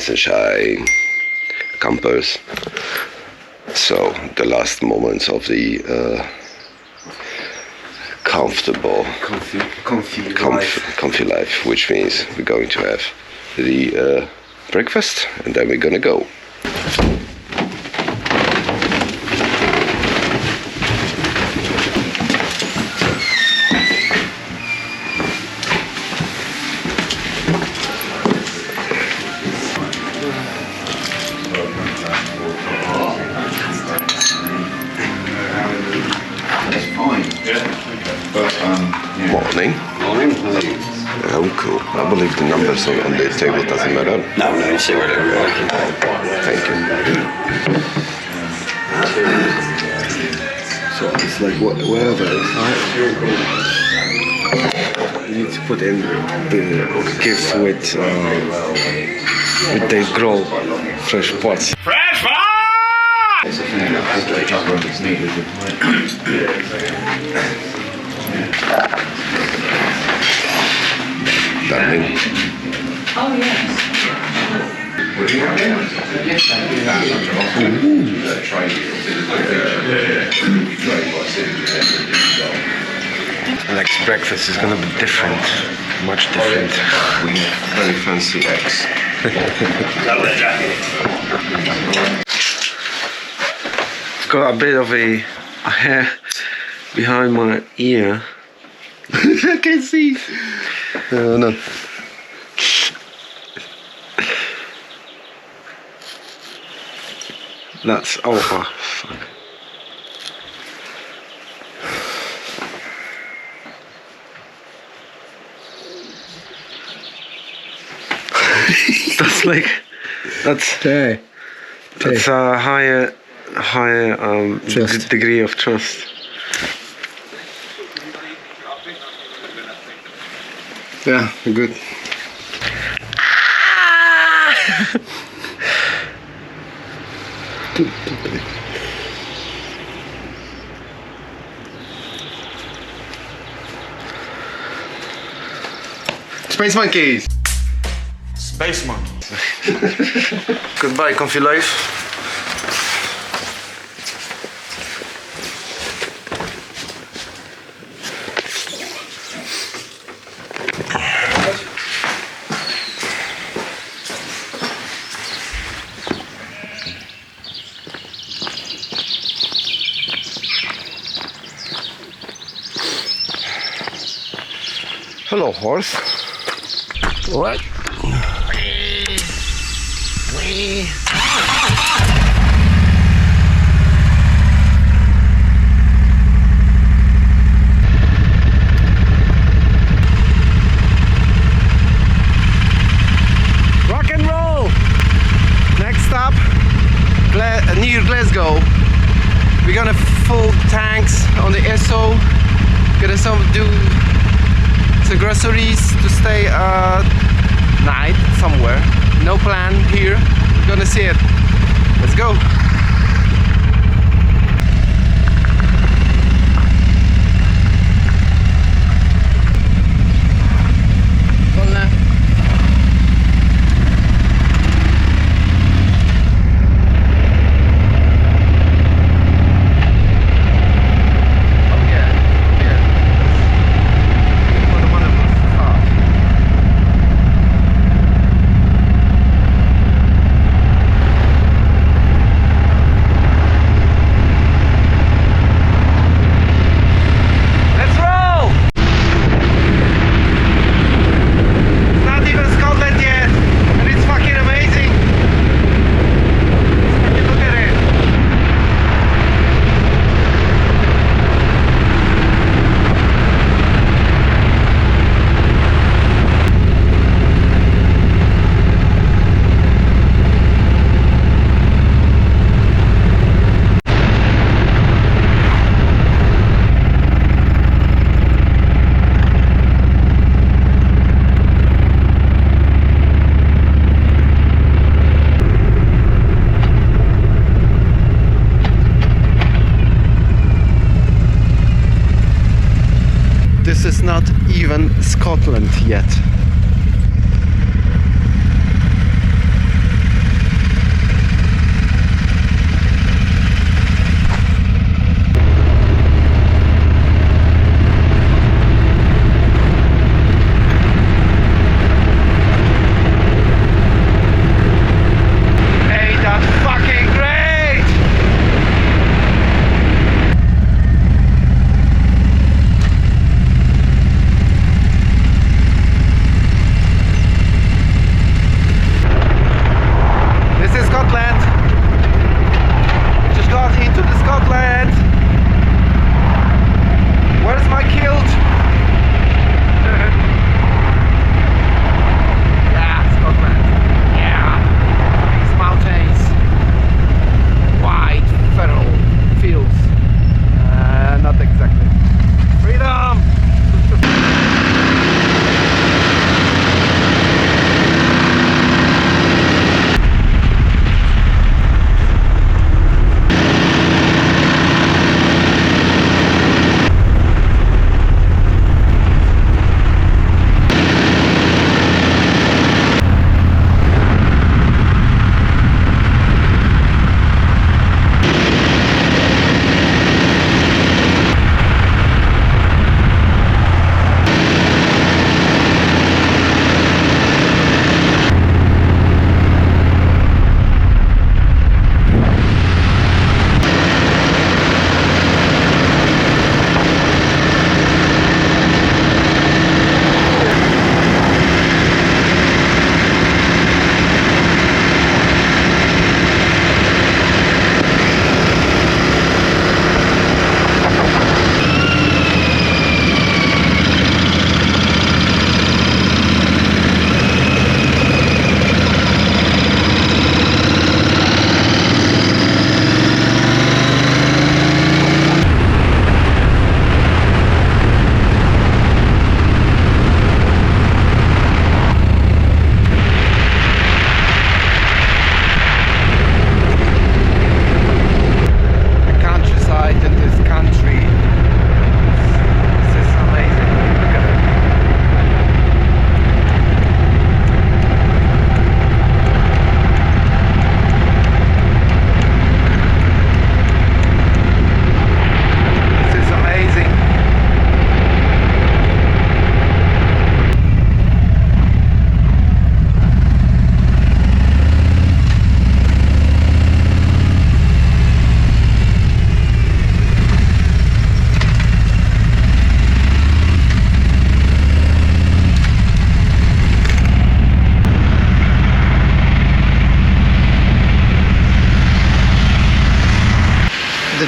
nice and shine campers. So the last moments of the comfy life, which means we're going to have the breakfast and then we're gonna go. Morning. Oh, cool. I believe the numbers on the table doesn't matter. No, you see where they're working. Thank you. So it's like whatever, right? You need to put in the gifts with the Gogh fresh pots. Fresh pot! Darling. Oh, yes. Next breakfast is gonna be different, much different. We have very fancy eggs. It's got a bit of a hair behind my ear. I can see. No. That's oh fuck. That's a higher degree of trust. Yeah, good. Space monkeys. Space monkeys. Goodbye, comfy life. Hello, horse. What? Rock and roll. Next stop, near Glasgow. We're gonna full tanks on the SO. Gonna do the groceries to stay night somewhere. No plan here. We're gonna see it. Let's go. This is not even Scotland yet.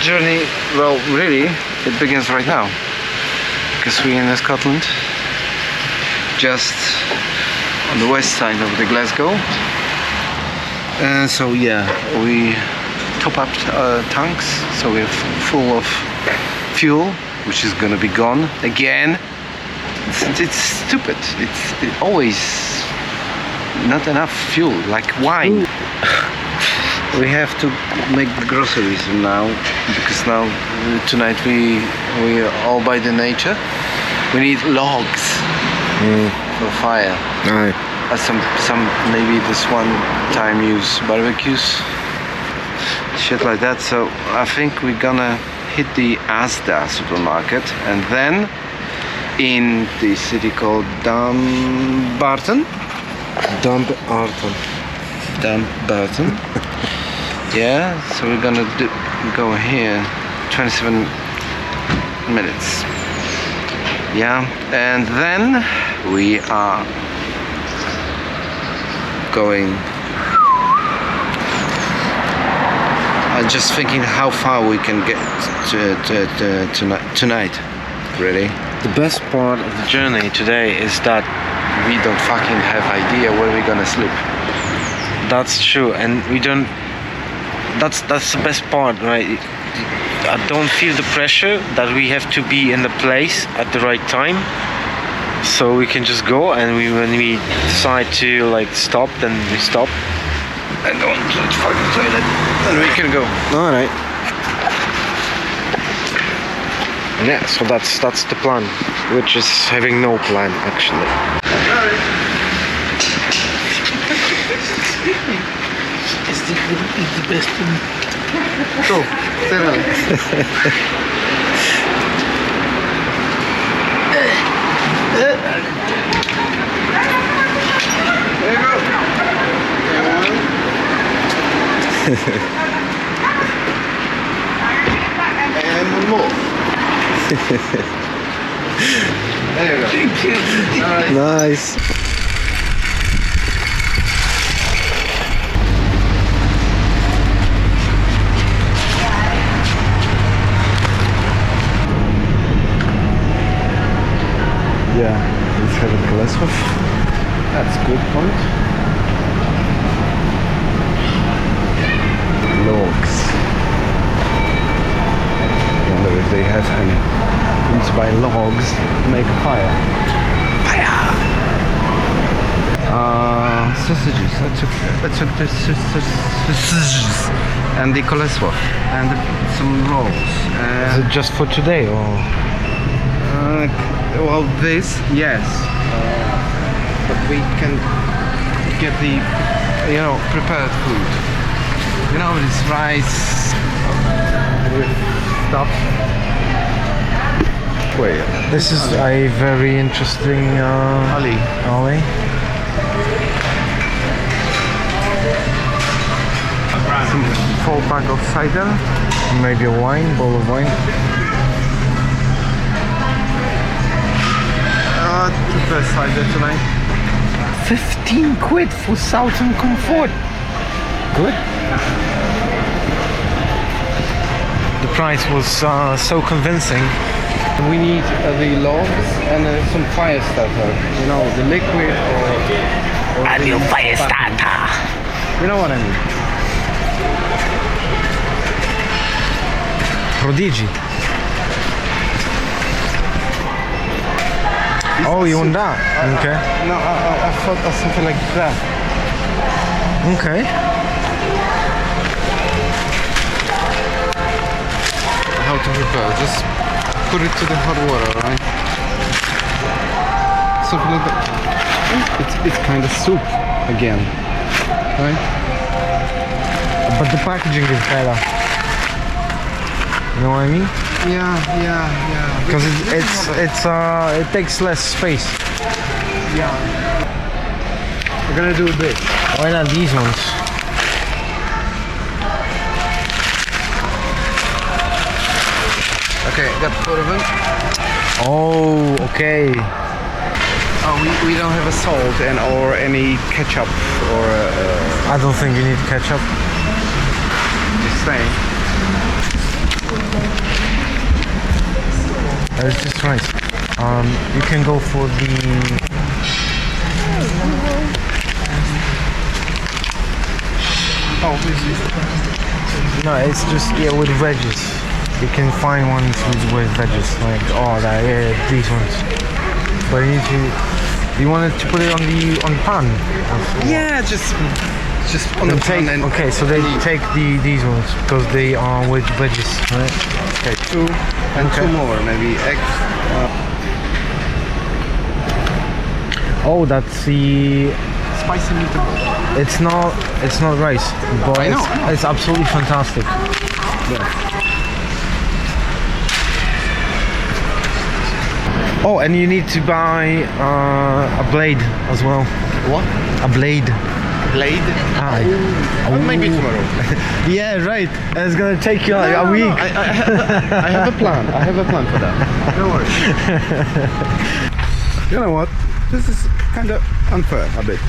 journey, well, really, it begins right now. Because we're in Scotland, just on the west side of the Glasgow. And so yeah, we top up tanks, so we're full of fuel, which is gonna be gone again. It's stupid. It's always not enough fuel, like wine. We have to make the groceries now, because now tonight we all by the nature. We need logs for fire. Some maybe this one time use barbecues, shit like that. So I think we're gonna hit the Asda supermarket, and then in the city called Dumbarton. Yeah, so we're gonna go here 27 minutes. Yeah, and then we are going. I'm just thinking how far we can get tonight. Really, the best part of the journey today is that we don't fucking have idea where we're gonna sleep. That's true, and we don't. That's the best part, right? I don't feel the pressure that we have to be in the place at the right time, so we can just go, and when we decide to like stop, then we stop and go to the fucking toilet, and we can go. All right. Yeah, so that's the plan, which is having no plan actually. All right. It's the best thing. Go, sit down. There you go. And one more. There you go. Thank you. All right. Nice. Yeah, let's have a Glasgow. That's a good point. Logs. I wonder if they have any. Need to buy logs to make a fire. Fire! Sausages. I took the sausages and the Kolesław and some rolls. Is it just for today or? Well, this, yes, but we can get the, prepared food. This rice with stuff. Wait, this is a very interesting alley. Some full bag of cider. Maybe a bowl of wine. The best cider tonight. 15 quid for Southern Comfort. Good. The price was so convincing. We need the logs and some fire starter. The liquid or a new fire starter. You know what I mean? Prodigy. Oh, you want that? Okay. No, I thought of something like that. Okay. How to prepare? Just put it to the hot water, right? Something like that. It's kind of soup again, right? But the packaging is better. You know what I mean? Yeah. Because it takes less space. Yeah. We're gonna do this. Why not these ones? Okay, got 4 of them. Oh, okay. Oh, we don't have a salt or any ketchup or. I don't think you need ketchup. Just saying. It's just nice. You can go for the... Oh, this is... No, it's just, yeah, with wedges. You can find ones with wedges, like, oh, these ones. But you wanted to put it on the pan? Yeah, just on the pan and... Okay, so they take these ones, because they are with wedges, right? Okay, two and two more, maybe eggs. Oh, that's the... Spicy meatballs. It's not rice, but I know. It's absolutely fantastic. Yeah. Oh, and you need to buy a blade as well. What? A blade. Blade? Oh, maybe tomorrow. Yeah, right. It's gonna take you like a week. I have a plan. I have a plan for that. Don't worry. You know what? This is kind of unfair a bit.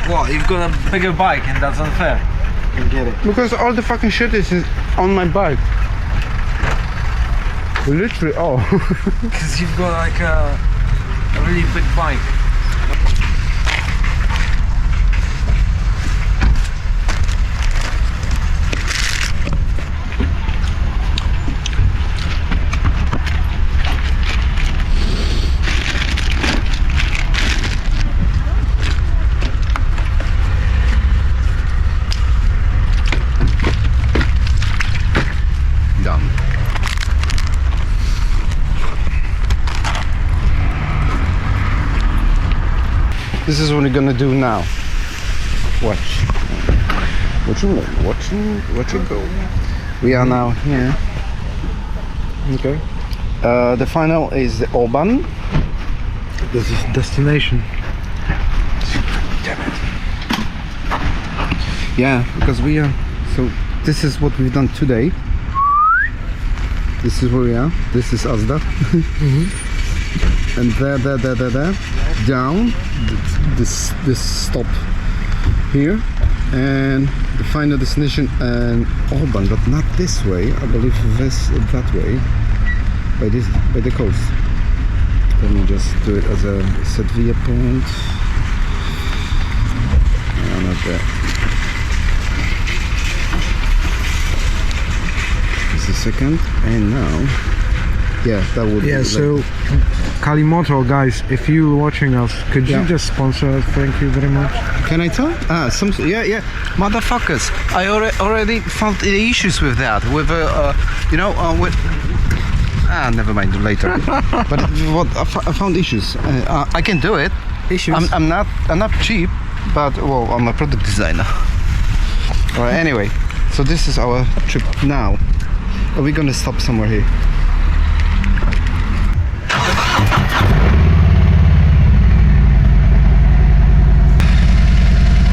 Well, you've got a bigger bike and that's unfair. I get it. Because all the fucking shit is on my bike. Literally, oh. Because you've got like a really big bike. This is what we're gonna do now. Watch you go. We are now here. Okay. The final is the Orban. This is destination. Damn it. Yeah, because we are. So this is what we've done today. This is where we are. This is Asda. And there, down. This stop here, and the final destination and Orban, but not this way. I believe that way, by the coast. Let me just do it as a set viewpoint. No, not there. Just a second, and now, yeah, that would. Yeah, be so Calimoto guys, if you're watching us, could you just sponsor us? Thank you very much. Can I tell? Yeah, motherfuckers. I already found the issues with that. With with. Never mind. Later. But what I found issues. I can do it. Issues. I'm not cheap, but well, I'm a product designer. Alright. Anyway, so this is our trip now. Are we gonna stop somewhere here?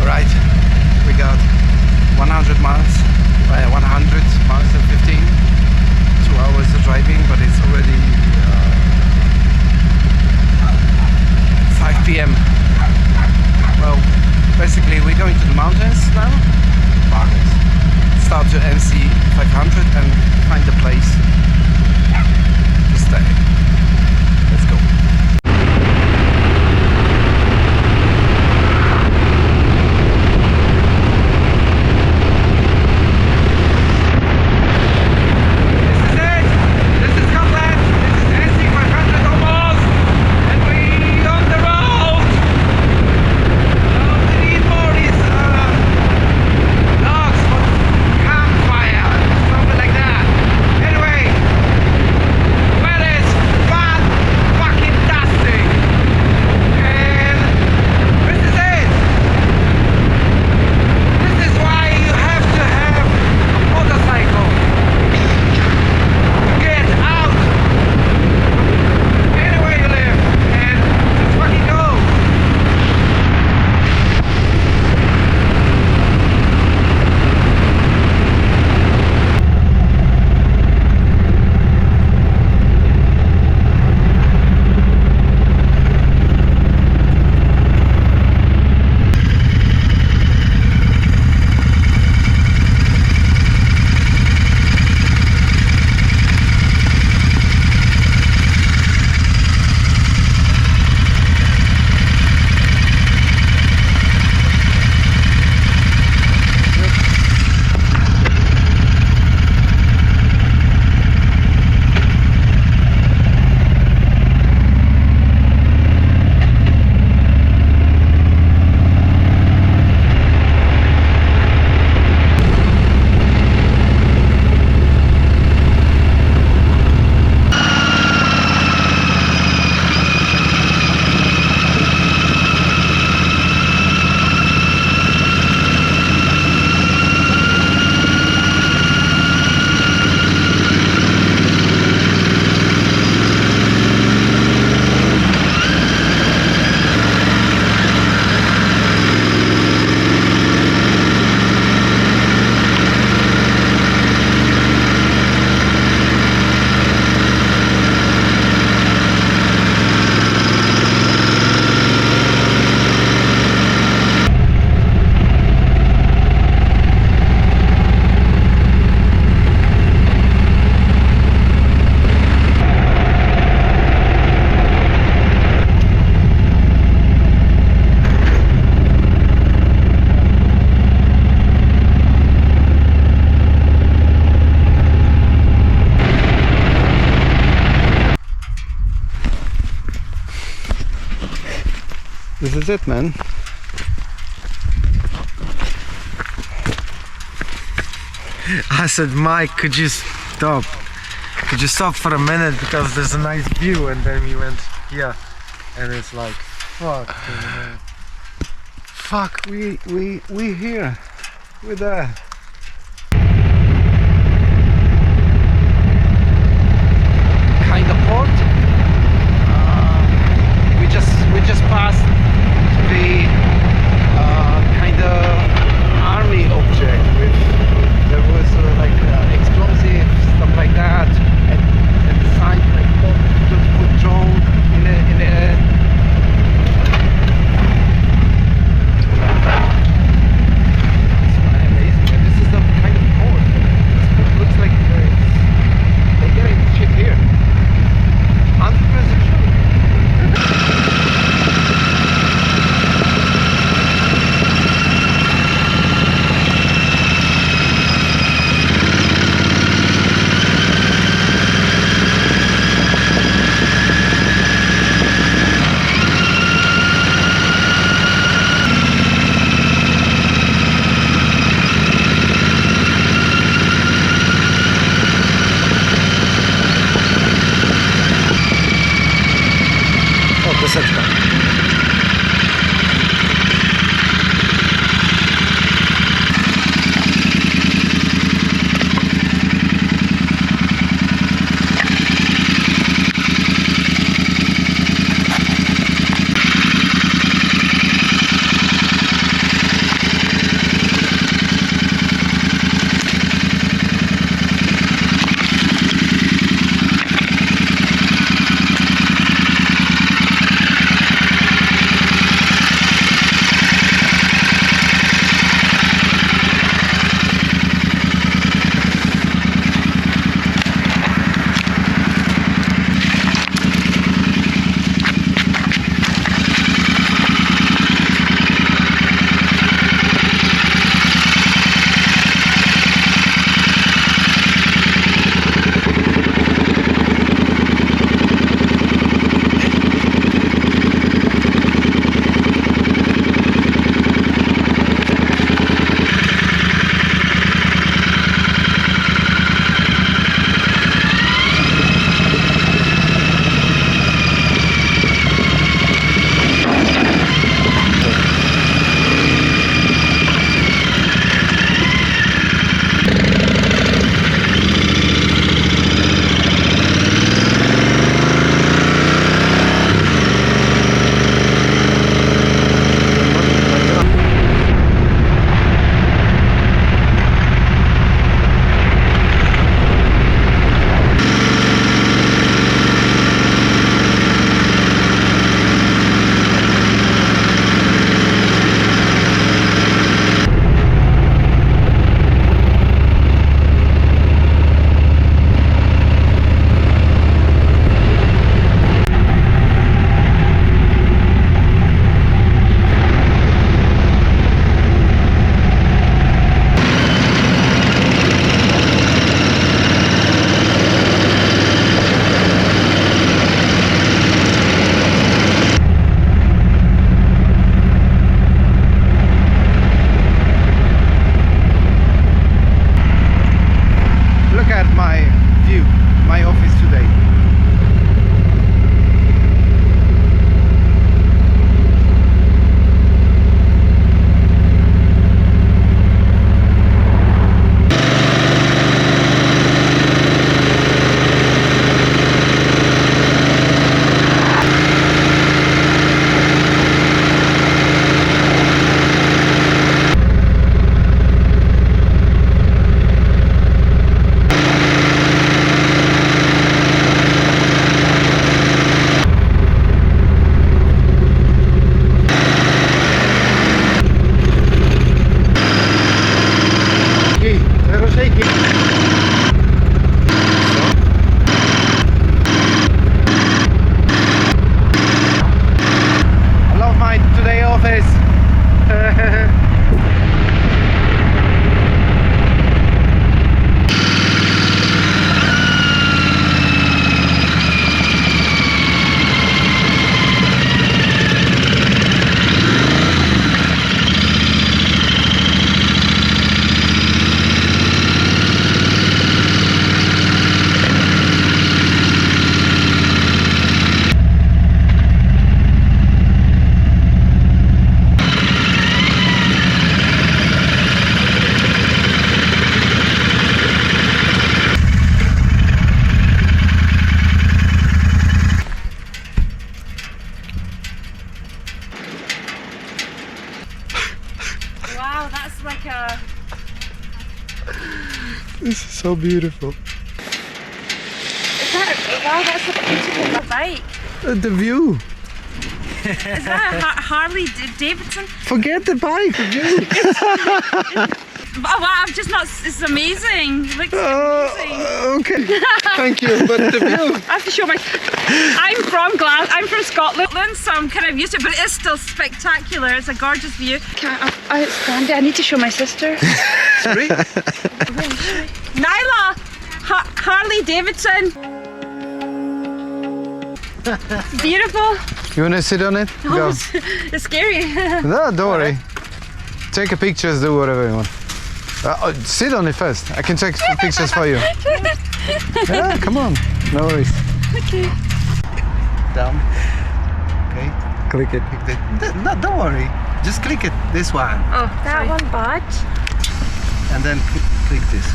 Alright, we got 100 miles, 100 miles and 15, 2 hours of driving, but it's already 5 p.m. Well, basically we're going to the mountains now. Start to MC 500 and find a place This is it, man. I said, Mike, could you stop? Could you stop for a minute because there's a nice view? And then we went here, and it's like, fuck. Fuck, we here. We're there. Kind of port. We just passed the kind of army object with there was like explosive stuff like that at the side, like put drone in the air. It's amazing. And this is the kind of port. It looks like they're getting shit here. 100% sure. This is so beautiful. Wow, that's a beautiful bike. The view. Is that a Harley Davidson? Forget the bike. The view. Oh, wow, I'm just not. It's amazing. It looks amazing. Okay. Thank you. But the view. I have to show my. I'm from Scotland, so I'm kind of used to it, but it is still spectacular. It's a gorgeous view. Outstanding. I need to show my sister. Sorry. Nyla, Harley Davidson. Beautiful. You wanna sit on it? Go. It's scary. No, don't worry. Take a pictures, do whatever you want. Sit on it first. I can take some pictures for you. Yeah, come on. No worries. Okay. Down. Okay. Click it. No, don't worry. Just click it. This one. Oh, that one bad. And then click this.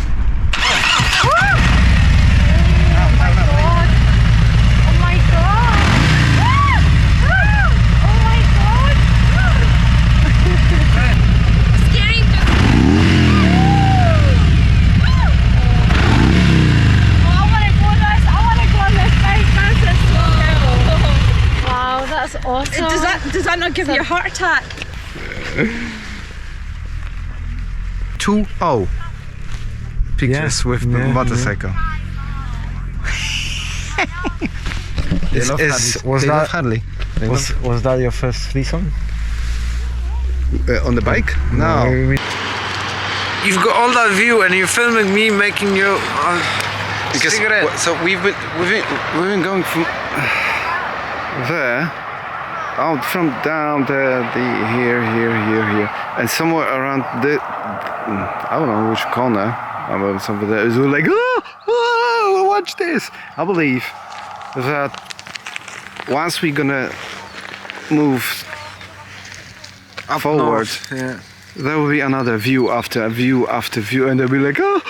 Awesome. Does that not give you a heart attack? 2-0 pictures with the motorcycle. Was that Harley? Was that your first threesome? On the bike? No. You've got all that view and you're filming me making your because cigarette. So we've been going from there. Out from down there, here, and somewhere around the, I don't know which corner, somewhere there, is like, oh, watch this. I believe that once we're gonna move forward, there will be another view after view after view, and they'll be like, oh.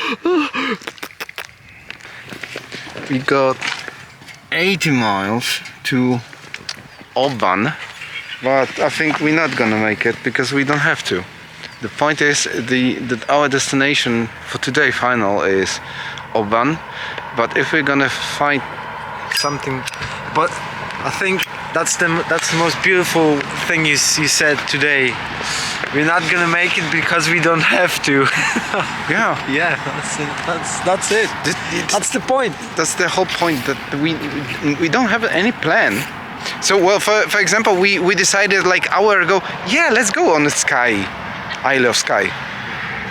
We got 80 miles to Oban, but I think we're not gonna make it because we don't have to. The point is that our destination for today final is Oban, but if we're gonna find Something, but I think that's the most beautiful thing you said today. We're not gonna make it because we don't have to. yeah, That's it. That's the point. That's the whole point, that we don't have any plan. So, well, for example, we decided like an hour ago, yeah, let's go on the Isle of Skye,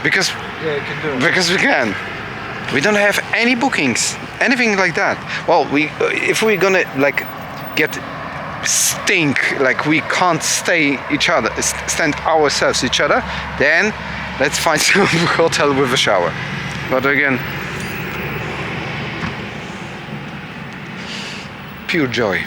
because you can do it. Because we can. We don't have any bookings, anything like that. Well, if we're gonna like get like we can't stand ourselves each other, then let's find some hotel with a shower. But again, pure joy.